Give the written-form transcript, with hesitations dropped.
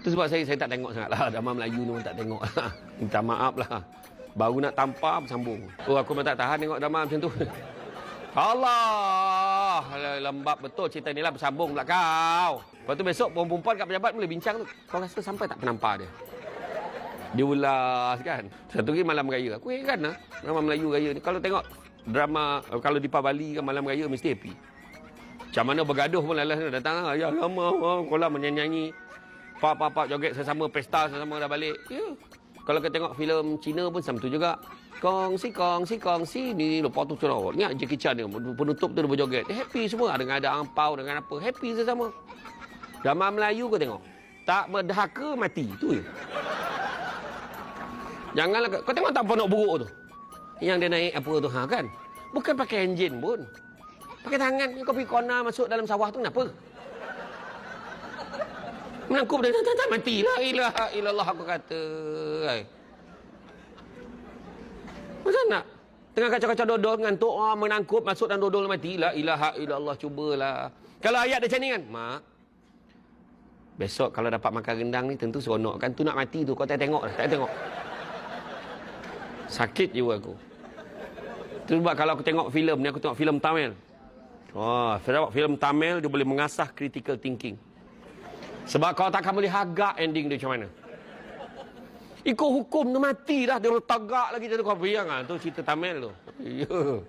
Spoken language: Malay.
Itu sebab saya tak tengok sangat lah. Drama Melayu ni pun tak tengok lah. Minta maaf lah. Baru nak tampar, bersambung. Oh, aku memang tak tahan tengok drama macam tu. Allah! Lembab betul cerita ni lah, bersambung pula kau. Lepas tu besok perempuan kat pejabat boleh bincang tu. Kau rasa sampai tak penampar dia? Dia ulas kan. Satu lagi malam raya. Aku heran lah. Drama Melayu raya ni. Kalau tengok drama, kalau di Bali kan malam raya mesti happy. Macam mana bergaduh pun lalas datang. Ya lama. Kolam menyanyi. Pak joget sesama, pesta sesama dah balik. Ya. Kalau kita tengok filem Cina pun sama tu juga. Kongsi. Ni lepas tu cerah. Ingat Jackie Chan ni. Penutup tu dia berjoget. Happy semua. Dengan ada angpau, dengan apa. Happy sesama. Drama Melayu kau tengok. Tak berdahaka mati. Tu je. Janganlah. Kau tengok tak ponok buruk tu. Yang dia naik apa tu. Kan. Bukan pakai enjin pun. Pakai tangan. Kau pergi corner masuk dalam sawah tu kenapa? Menangkup dia, tak mati. La ilaha illallah aku kata. Macam nak? Tengah kacau-kacau dodol, ngantuk, menangkup, masuk dalam dodol mati. La ilaha illallah, cubalah. Kalau ayat dia macam ni kan, Mak, besok kalau dapat makan rendang ni, tentu seronok kan. Tu nak mati tu, kau tak tengok. Tak tengok. Sakit jiwa aku. Tu sebab kalau aku tengok filem ni, aku tengok filem Tamil. Filem Tamil, dia boleh mengasah critical thinking. Sebab kau takkan boleh hagak ending dia macam mana. Ikut hukum tu mati dah. Dia tagak lagi. Jadi kau bayang lah. Tu cerita Tamil tu. Ya.